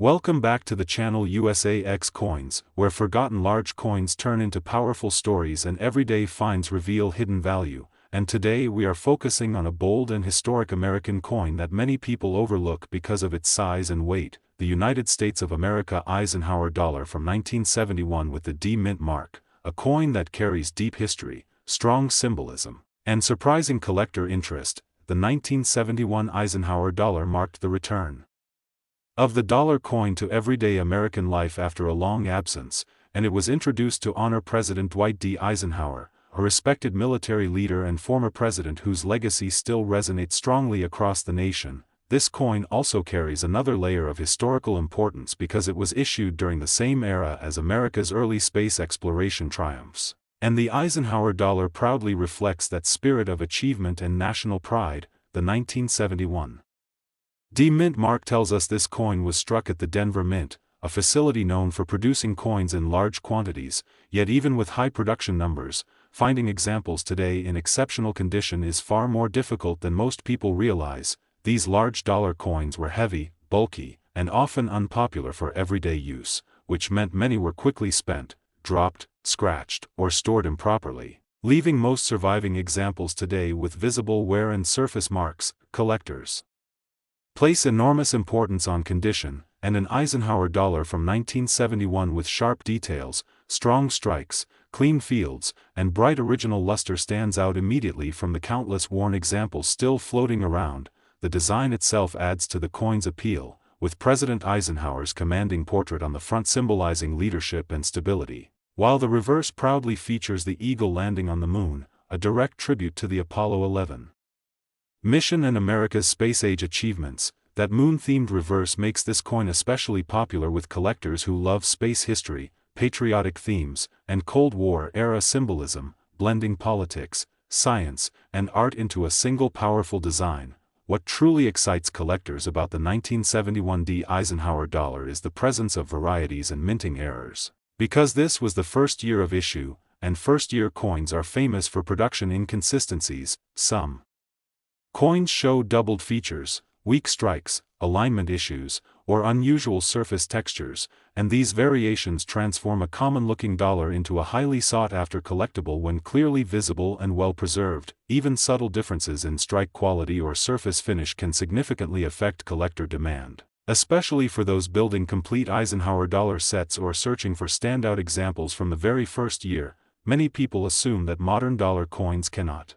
Welcome back to the channel USAX Coins, where forgotten large coins turn into powerful stories and everyday finds reveal hidden value. And today we are focusing on a bold and historic American coin that many people overlook because of its size and weight, the United States of America Eisenhower Dollar from 1971 with the D Mint mark, a coin that carries deep history, strong symbolism, and surprising collector interest. The 1971 Eisenhower Dollar marked the return of the dollar coin to everyday American life after a long absence, and it was introduced to honor President Dwight D. Eisenhower, a respected military leader and former president whose legacy still resonates strongly across the nation. This coin also carries another layer of historical importance because it was issued during the same era as America's early space exploration triumphs. And the Eisenhower Dollar proudly reflects that spirit of achievement and national pride. The 1971 D Mint mark tells us this coin was struck at the Denver Mint, a facility known for producing coins in large quantities. Yet even with high production numbers, finding examples today in exceptional condition is far more difficult than most people realize. These large dollar coins were heavy, bulky, and often unpopular for everyday use, which meant many were quickly spent, dropped, scratched, or stored improperly, leaving most surviving examples today with visible wear and surface marks. Collectors place enormous importance on condition, and an Eisenhower Dollar from 1971 with sharp details, strong strikes, clean fields, and bright original luster stands out immediately from the countless worn examples still floating around. The design itself adds to the coin's appeal, with President Eisenhower's commanding portrait on the front symbolizing leadership and stability, while the reverse proudly features the eagle landing on the moon, a direct tribute to the Apollo 11 mission and America's space-age achievements. That moon-themed reverse makes this coin especially popular with collectors who love space history, patriotic themes, and Cold War-era symbolism, blending politics, science, and art into a single powerful design. What truly excites collectors about the 1971 D Eisenhower Dollar is the presence of varieties and minting errors. Because this was the first year of issue, and first-year coins are famous for production inconsistencies, some coins show doubled features, weak strikes, alignment issues, or unusual surface textures, and these variations transform a common-looking dollar into a highly sought-after collectible when clearly visible and well-preserved. Even subtle differences in strike quality or surface finish can significantly affect collector demand, especially for those building complete Eisenhower Dollar sets or searching for standout examples from the very first year. Many people assume that modern dollar coins cannot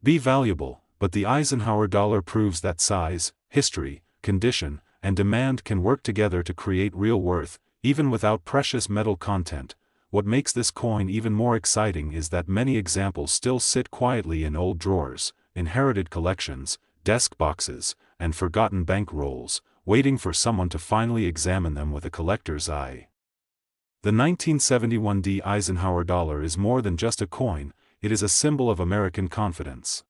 be valuable, but the Eisenhower Dollar proves that size, history, condition, and demand can work together to create real worth, even without precious metal content. What makes this coin even more exciting is that many examples still sit quietly in old drawers, inherited collections, desk boxes, and forgotten bank rolls, waiting for someone to finally examine them with a collector's eye. The 1971 D Eisenhower Dollar is more than just a coin, it is a symbol of American confidence,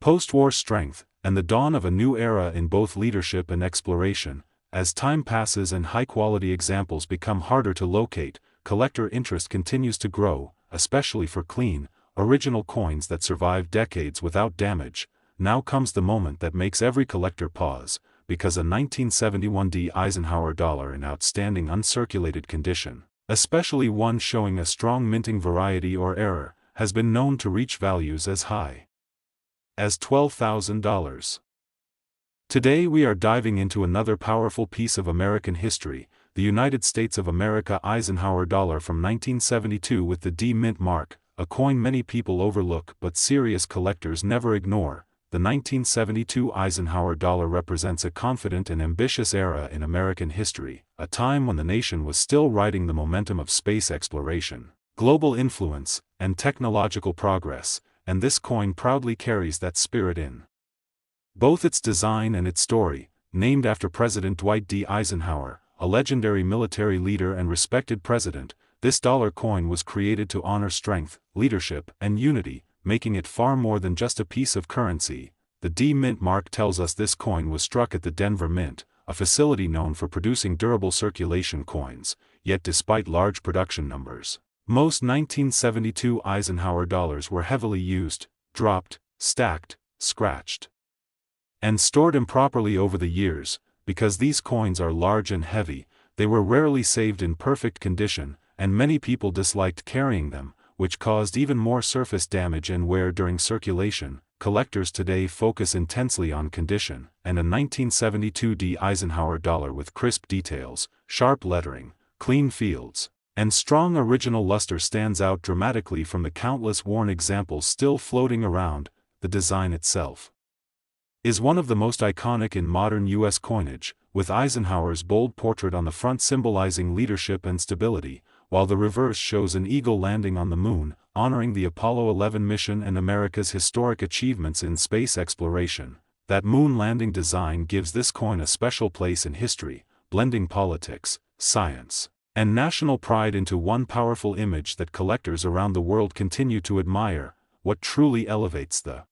post-war strength, and the dawn of a new era in both leadership and exploration. As time passes and high-quality examples become harder to locate, collector interest continues to grow, especially for clean, original coins that survive decades without damage. Now comes the moment that makes every collector pause, because a 1971 D Eisenhower Dollar in outstanding uncirculated condition, especially one showing a strong minting variety or error, has been known to reach values as high as $12,000. Today we are diving into another powerful piece of American history, the United States of America Eisenhower Dollar from 1972 with the D Mint mark, a coin many people overlook but serious collectors never ignore. The 1972 Eisenhower Dollar represents a confident and ambitious era in American history, a time when the nation was still riding the momentum of space exploration, global influence, and technological progress, and this coin proudly carries that spirit in both its design and its story. Named after President Dwight D. Eisenhower, a legendary military leader and respected president, this dollar coin was created to honor strength, leadership, and unity, making it far more than just a piece of currency. The D Mint mark tells us this coin was struck at the Denver Mint, a facility known for producing durable circulation coins. Yet despite large production numbers, most 1972 Eisenhower Dollars were heavily used, dropped, stacked, scratched, and stored improperly over the years. because these coins are large and heavy, they were rarely saved in perfect condition, and many people disliked carrying them, which caused even more surface damage and wear during circulation. Collectors today focus intensely on condition, and a 1972 Eisenhower dollar with crisp details, sharp lettering, clean fields, and strong original luster stands out dramatically from the countless worn examples still floating around. The design itself is one of the most iconic in modern U.S. coinage, with Eisenhower's bold portrait on the front symbolizing leadership and stability, while the reverse shows an eagle landing on the moon, honoring the Apollo 11 mission and America's historic achievements in space exploration. That moon landing design gives this coin a special place in history, blending politics, science, and national pride into one powerful image that collectors around the world continue to admire. What truly elevates the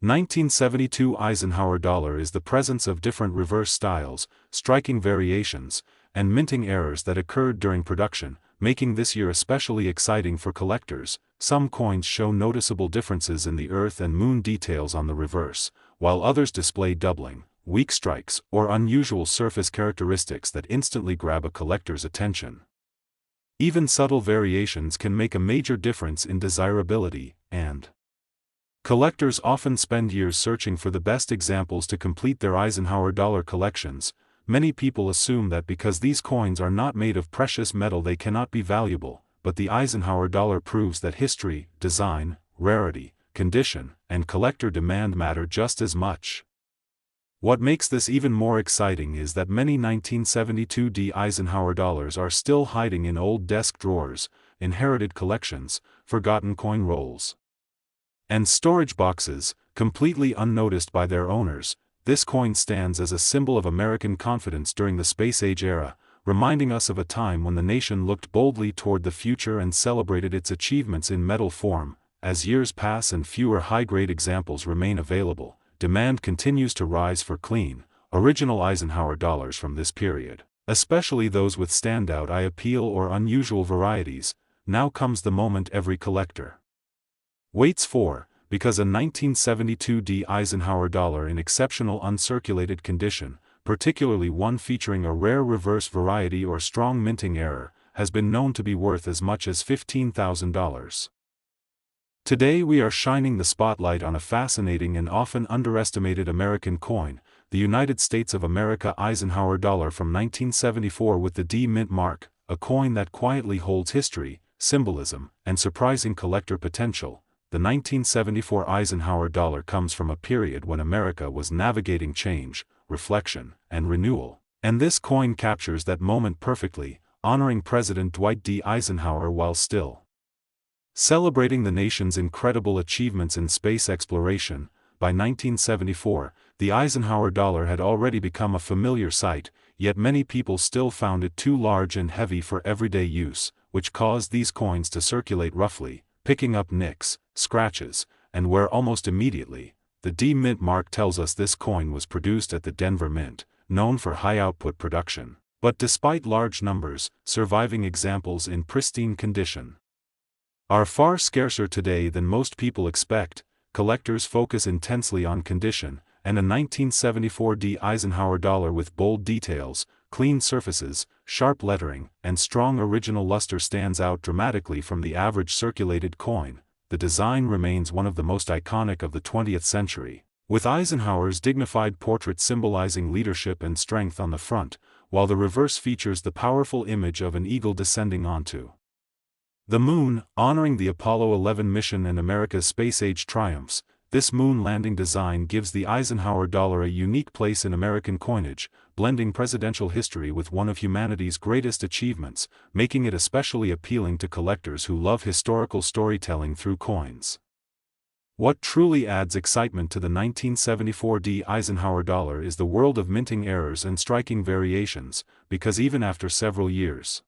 1972 Eisenhower dollar is the presence of different reverse styles, striking variations, and minting errors that occurred during production, making this year especially exciting for collectors. Some coins show noticeable differences in the Earth and Moon details on the reverse, while others display doubling, weak strikes, or unusual surface characteristics that instantly grab a collector's attention. Even subtle variations can make a major difference in desirability, and collectors often spend years searching for the best examples to complete their Eisenhower dollar collections. Many people assume that because these coins are not made of precious metal they cannot be valuable, but the Eisenhower dollar proves that history, design, rarity, condition, and collector demand matter just as much. What makes this even more exciting is that many 1972 Eisenhower dollars are still hiding in old desk drawers, inherited collections, forgotten coin rolls, and storage boxes, completely unnoticed by their owners. This coin stands as a symbol of American confidence during the space age era, reminding us of a time when the nation looked boldly toward the future and celebrated its achievements in metal form. As years pass and fewer high-grade examples remain available, demand continues to rise for clean, original Eisenhower dollars from this period, especially those with standout eye appeal or unusual varieties. Now comes the moment every collector waits for, because a 1972 Eisenhower dollar in exceptional uncirculated condition, particularly one featuring a rare reverse variety or strong minting error, has been known to be worth as much as $15,000. Today we are shining the spotlight on a fascinating and often underestimated American coin, the United States of America Eisenhower dollar from 1974 with the D mint mark, a coin that quietly holds history, symbolism, and surprising collector potential. The 1974 Eisenhower dollar comes from a period when America was navigating change, reflection, and renewal, and this coin captures that moment perfectly, honoring President Dwight D. Eisenhower while still celebrating the nation's incredible achievements in space exploration. By 1974, the Eisenhower dollar had already become a familiar sight, yet many people still found it too large and heavy for everyday use, which caused these coins to circulate roughly, picking up nicks, scratches, and wear almost immediately. The D Mint mark tells us this coin was produced at the Denver Mint, known for high-output production, but despite large numbers, surviving examples in pristine condition are far scarcer today than most people expect. Collectors focus intensely on condition, and a 1974 D Eisenhower dollar with bold details, clean surfaces, sharp lettering, and strong original luster stands out dramatically from the average circulated coin. The design remains one of the most iconic of the 20th century, with Eisenhower's dignified portrait symbolizing leadership and strength on the front, while the reverse features the powerful image of an eagle descending onto the moon, honoring the Apollo 11 mission and America's space-age triumphs. This moon landing design gives the Eisenhower dollar a unique place in American coinage, blending presidential history with one of humanity's greatest achievements, making it especially appealing to collectors who love historical storytelling through coins. What truly adds excitement to the 1974 D Eisenhower dollar is the world of minting errors and striking variations, because even after several years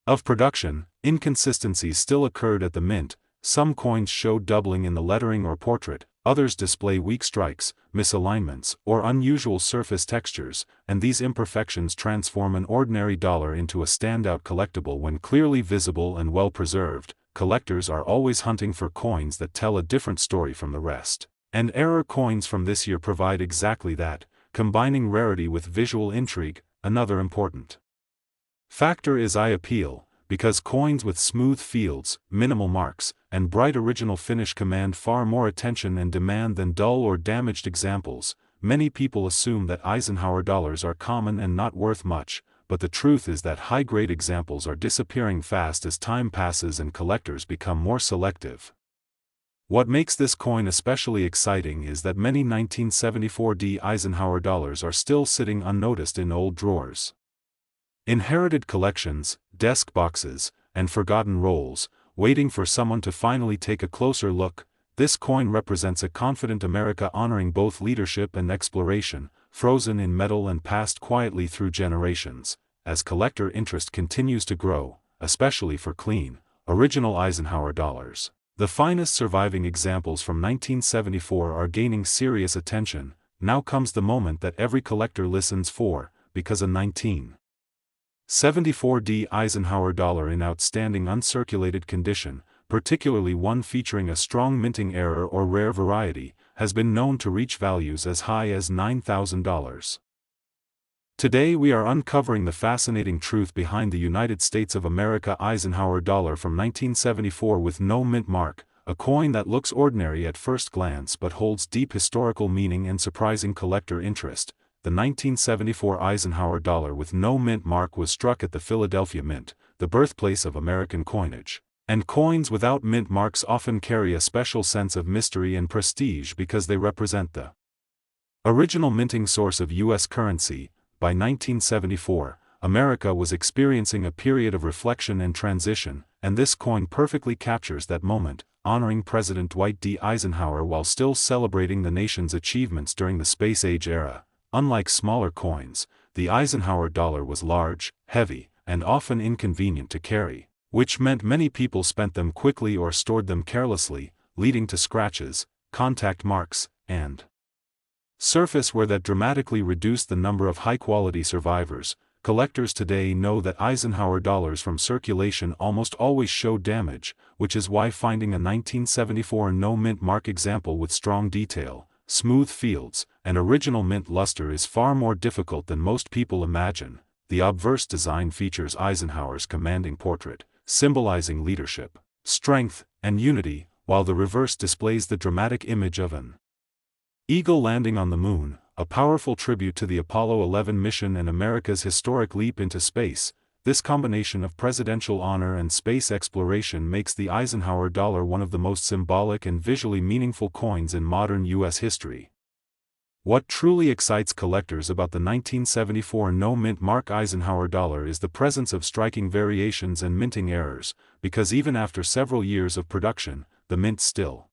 of production, inconsistencies still occurred at the mint. Some coins show doubling in the lettering or portrait, others display weak strikes, misalignments, or unusual surface textures, and these imperfections transform an ordinary dollar into a standout collectible when clearly visible and well preserved. Collectors are always hunting for coins that tell a different story from the rest, and error coins from this year provide exactly that, combining rarity with visual intrigue. Another important factor is eye appeal, because coins with smooth fields, minimal marks, and bright original finish command far more attention and demand than dull or damaged examples. Many people assume that Eisenhower dollars are common and not worth much, but the truth is that high-grade examples are disappearing fast as time passes and collectors become more selective. What makes this coin especially exciting is that many 1974D Eisenhower dollars are still sitting unnoticed in old drawers, inherited collections, desk boxes, and forgotten rolls, waiting for someone to finally take a closer look. This coin represents a confident America honoring both leadership and exploration, frozen in metal and passed quietly through generations. As collector interest continues to grow, especially for clean, original Eisenhower dollars, the finest surviving examples from 1974 are gaining serious attention. Now comes the moment that every collector listens for, because a 1974D Eisenhower dollar in outstanding uncirculated condition, particularly one featuring a strong minting error or rare variety, has been known to reach values as high as $9,000. Today we are uncovering the fascinating truth behind the United States of America Eisenhower dollar from 1974 with no mint mark, a coin that looks ordinary at first glance but holds deep historical meaning and surprising collector interest. The 1974 Eisenhower dollar with no mint mark was struck at the Philadelphia Mint, the birthplace of American coinage. And coins without mint marks often carry a special sense of mystery and prestige because they represent the original minting source of U.S. currency. By 1974, America was experiencing a period of reflection and transition, and this coin perfectly captures that moment, honoring President Dwight D. Eisenhower while still celebrating the nation's achievements during the space age era. Unlike smaller coins, the Eisenhower dollar was large, heavy, and often inconvenient to carry, which meant many people spent them quickly or stored them carelessly, leading to scratches, contact marks, and surface wear that dramatically reduced the number of high-quality survivors. Collectors today know that Eisenhower dollars from circulation almost always show damage, which is why finding a 1974 no-mint mark example with strong detail, smooth fields, and original mint luster is far more difficult than most people imagine. The obverse design features Eisenhower's commanding portrait, symbolizing leadership, strength, and unity, while the reverse displays the dramatic image of an eagle landing on the moon, a powerful tribute to the Apollo 11 mission and America's historic leap into space. This combination of presidential honor and space exploration makes the Eisenhower dollar one of the most symbolic and visually meaningful coins in modern U.S. history. What truly excites collectors about the 1974 no-mint mark Eisenhower dollar is the presence of striking variations and minting errors, because even after several years of production, the mint still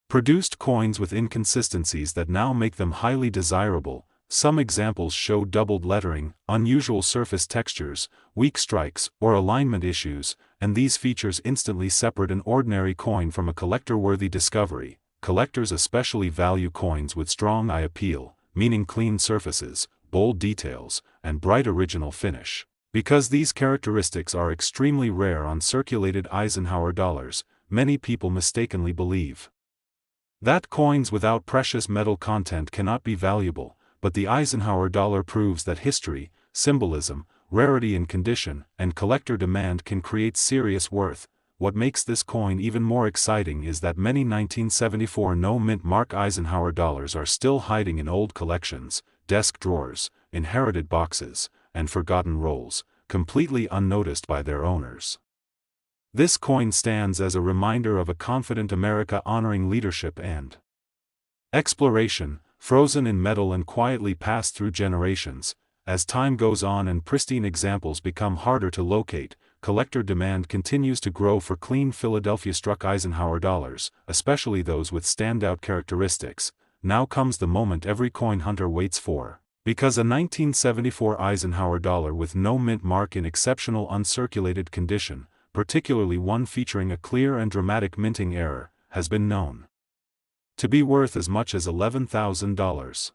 produced coins with inconsistencies that now make them highly desirable. Some examples show doubled lettering, unusual surface textures, weak strikes, or alignment issues, and these features instantly separate an ordinary coin from a collector-worthy discovery. Collectors especially value coins with strong eye appeal, meaning clean surfaces, bold details, and bright original finish. Because these characteristics are extremely rare on circulated Eisenhower dollars, many people mistakenly believe that coins without precious metal content cannot be valuable, but the Eisenhower dollar proves that history, symbolism, rarity in condition, and collector demand can create serious worth. What makes this coin even more exciting is that many 1974 no-mint mark Eisenhower dollars are still hiding in old collections, desk drawers, inherited boxes, and forgotten rolls, completely unnoticed by their owners. This coin stands as a reminder of a confident America honoring leadership and exploration, frozen in metal and quietly passed through generations. As time goes on and pristine examples become harder to locate, collector demand continues to grow for clean Philadelphia-struck Eisenhower dollars, especially those with standout characteristics. Now comes the moment every coin hunter waits for, because a 1974 Eisenhower dollar with no mint mark in exceptional uncirculated condition, particularly one featuring a clear and dramatic minting error, has been known to be worth as much as $11,000.